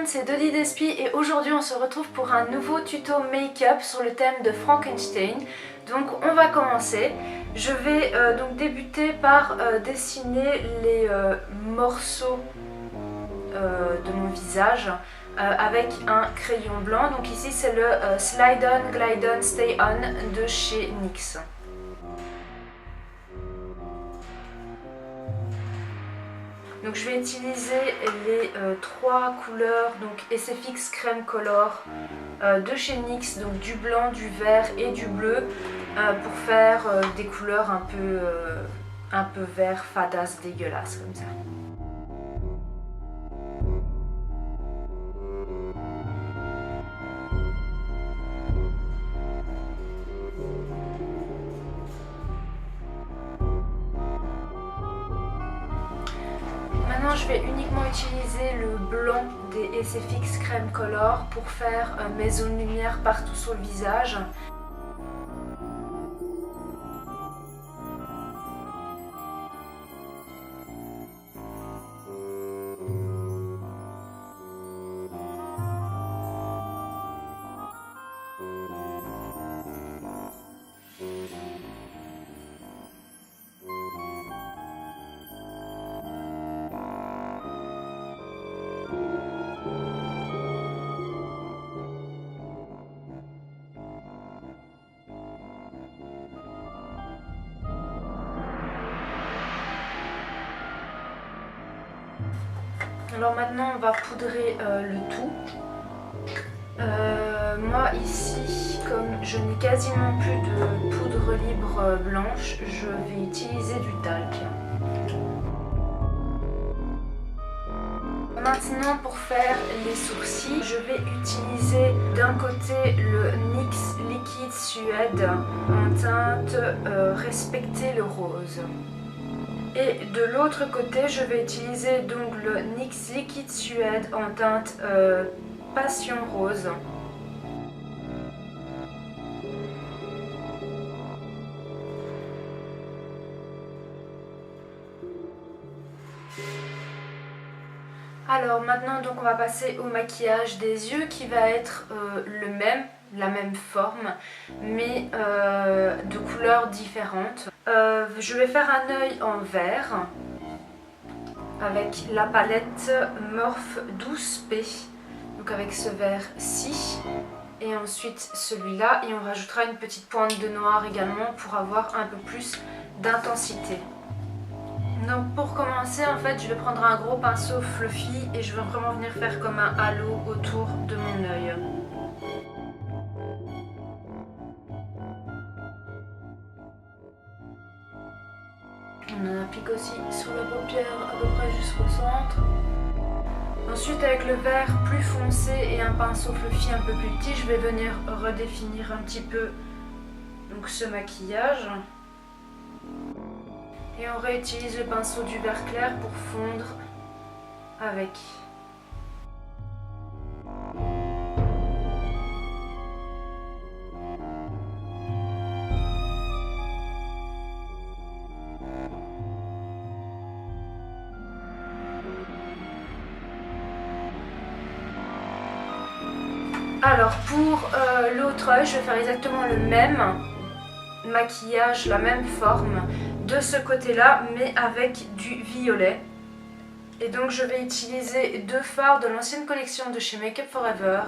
c'est Dodi Despi et aujourd'hui on se retrouve pour un nouveau tuto make-up sur le thème de Frankenstein. Donc on va commencer. Je vais donc débuter par dessiner les morceaux de mon visage avec un crayon blanc. Donc ici c'est le Slide On, Glide On, Stay On de chez NYX. Donc je vais utiliser les trois couleurs, donc SFX Crème Color de chez NYX, donc du blanc, du vert et du bleu pour faire des couleurs un peu vert fadasse, dégueulasse comme ça. Maintenant je vais uniquement utiliser le blanc des SFX Crème Color pour faire mes zones lumière partout sur le visage. Alors maintenant on va poudrer le tout. Moi ici, comme je n'ai quasiment plus de poudre libre blanche, je vais utiliser du talc. Maintenant pour faire les sourcils, je vais utiliser d'un côté le NYX Liquid Suède en teinte Respecter le rose. Et de l'autre côté, je vais utiliser donc le NYX Liquid Suède en teinte Passion Rose. Alors maintenant donc on va passer au maquillage des yeux qui va être la même forme mais de couleurs différentes. Je vais faire un œil en vert avec la palette Morphe 12P, donc avec ce vert-ci et ensuite celui-là, et on rajoutera une petite pointe de noir également pour avoir un peu plus d'intensité. Donc pour commencer en fait je vais prendre un gros pinceau fluffy et je vais vraiment venir faire comme un halo autour de mon œil. On en applique aussi sur la paupière à peu près jusqu'au centre. Ensuite avec le vert plus foncé et un pinceau fluffy un peu plus petit, je vais venir redéfinir un petit peu donc, ce maquillage. Et on réutilise le pinceau du vert clair pour fondre avec. Alors pour l'autre œil, je vais faire exactement le même maquillage, la même forme de ce côté là mais avec du violet. Et donc je vais utiliser deux fards de l'ancienne collection de chez Make Up For Ever,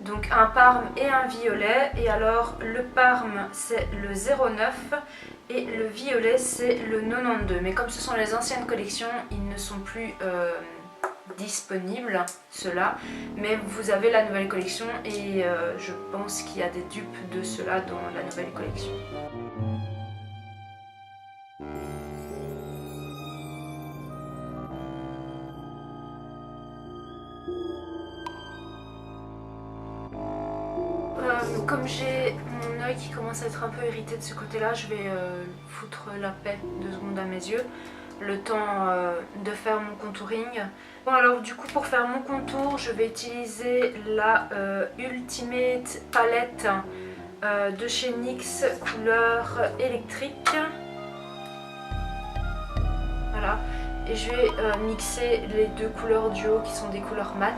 donc un parme et un violet. Et alors le parme c'est le 09 et le violet c'est le 92, mais comme ce sont les anciennes collections ils ne sont plus disponibles ceux-là, mais vous avez la nouvelle collection et je pense qu'il y a des dupes de ceux-là dans la nouvelle collection. Comme j'ai mon œil qui commence à être un peu irrité de ce côté-là, je vais foutre la paix 2 secondes à mes yeux, le temps de faire mon contouring. Bon alors du coup pour faire mon contour, je vais utiliser la Ultimate Palette de chez NYX couleur électrique. Voilà. Et je vais mixer les deux couleurs du haut qui sont des couleurs mat.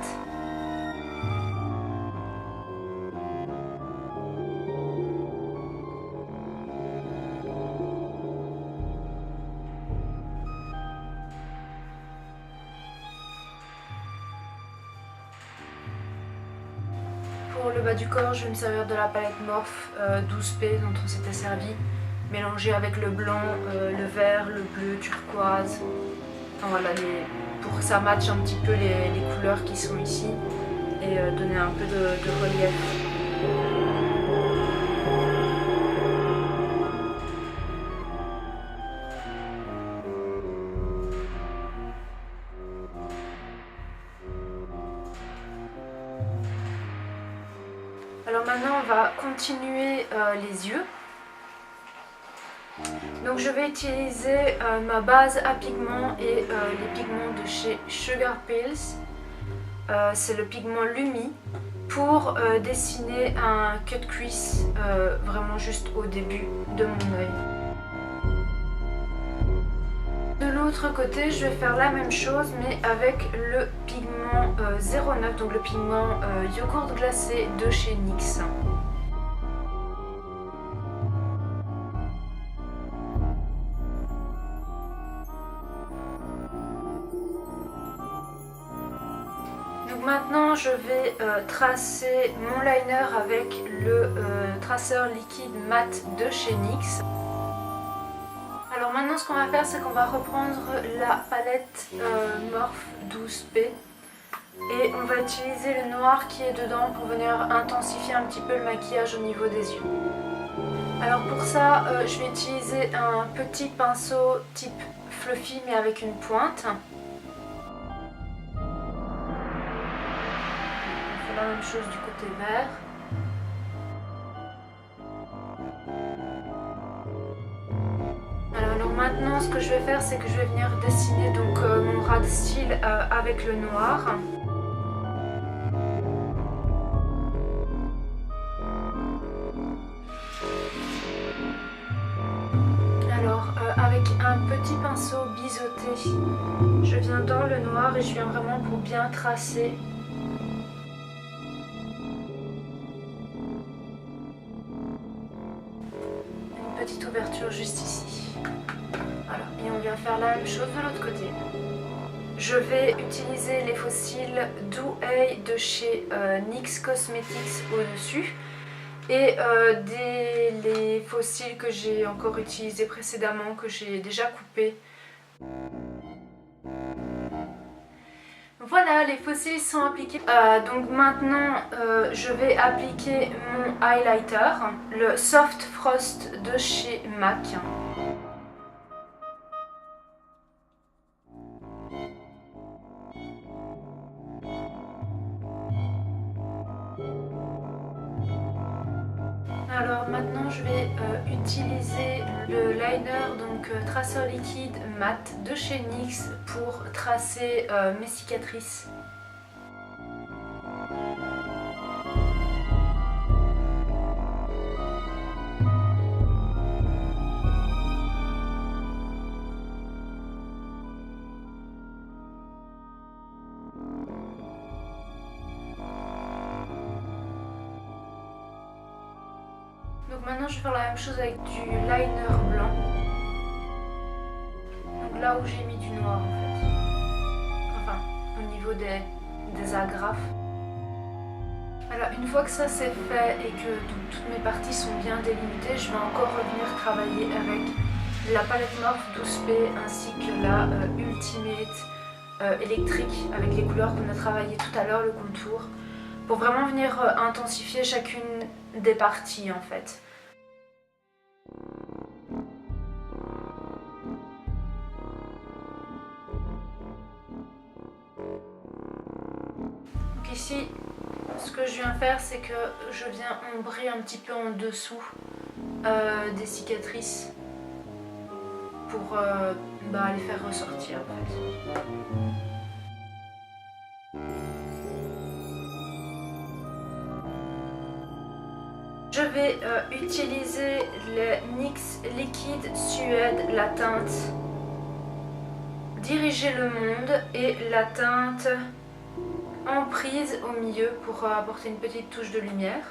pour le bas du corps, je vais me servir de la palette Morphe 12P dont on s'était servi, mélangée avec le blanc, le vert, le bleu, turquoise. Enfin, voilà, pour que ça matche un petit peu les couleurs qui sont ici et donner un peu de relief. Alors maintenant on va continuer les yeux. Donc je vais utiliser ma base à pigments et les pigments de chez Sugar Pills. C'est le pigment Lumi pour dessiner un cut crease vraiment juste au début de mon œil. De l'autre côté, je vais faire la même chose mais avec le pigment 09, donc le pigment yogourt glacé de chez NYX. Donc maintenant, je vais tracer mon liner avec le traceur liquide mat de chez NYX. Alors maintenant, ce qu'on va faire, c'est qu'on va reprendre la palette Morphe 12P et on va utiliser le noir qui est dedans pour venir intensifier un petit peu le maquillage au niveau des yeux. Alors pour ça, je vais utiliser un petit pinceau type fluffy mais avec une pointe. On fait la même chose du côté vert. Alors maintenant, ce que je vais faire, c'est que je vais venir dessiner donc mon ras de cils avec le noir. Alors avec un petit pinceau biseauté, je viens dans le noir et je viens vraiment pour bien tracer. Une petite ouverture juste ici. Voilà, et on vient faire la même chose de l'autre côté. Je vais utiliser les faux cils Do Eye de chez NYX Cosmetics au-dessus et les faux cils que j'ai encore utilisés précédemment, que j'ai déjà coupés. Voilà, les faux cils sont appliqués. Donc maintenant, je vais appliquer mon highlighter, le Soft Frost de chez MAC. Alors maintenant je vais utiliser le liner, donc traceur liquide mat de chez NYX pour tracer mes cicatrices. Donc maintenant je vais faire la même chose avec du liner blanc. Donc là où j'ai mis du noir en fait. Enfin, au niveau des agrafes. Alors une fois que ça c'est fait et que toutes mes parties sont bien délimitées, je vais encore revenir travailler avec la palette Morphe 12P ainsi que la Ultimate électrique avec les couleurs qu'on a travaillé tout à l'heure, le contour, pour vraiment venir intensifier chacune des parties en fait. Donc ici, ce que je viens faire, c'est que je viens ombrer un petit peu en dessous des cicatrices pour les faire ressortir en fait. Je vais utiliser le NYX Liquid Suède, la teinte Diriger le monde et la teinte Emprise au milieu pour apporter une petite touche de lumière.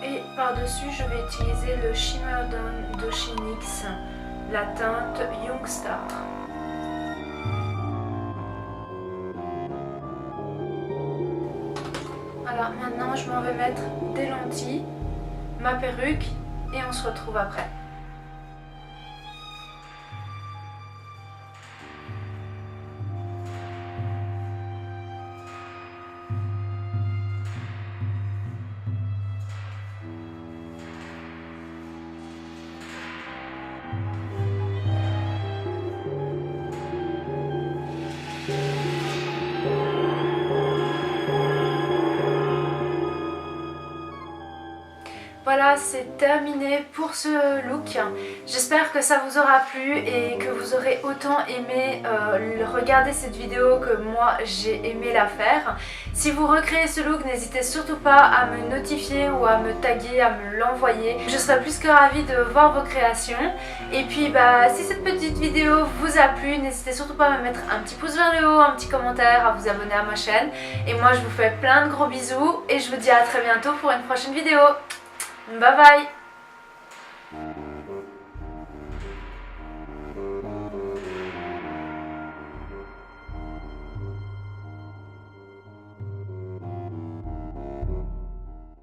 Et Et par-dessus, je vais utiliser le Shimmer Dawn de chez NYX, la teinte Youngstar. Voilà, maintenant je m'en vais mettre des lentilles, ma perruque et on se retrouve après. Voilà, c'est terminé pour ce look. J'espère que ça vous aura plu et que vous aurez autant aimé regarder cette vidéo que moi j'ai aimé la faire. Si vous recréez ce look, n'hésitez surtout pas à me notifier ou à me taguer, à me l'envoyer. Je serai plus que ravie de voir vos créations. Et puis si cette petite vidéo vous a plu, n'hésitez surtout pas à me mettre un petit pouce vers le haut, un petit commentaire, à vous abonner à ma chaîne. Et moi je vous fais plein de gros bisous et je vous dis à très bientôt pour une prochaine vidéo. Bye bye!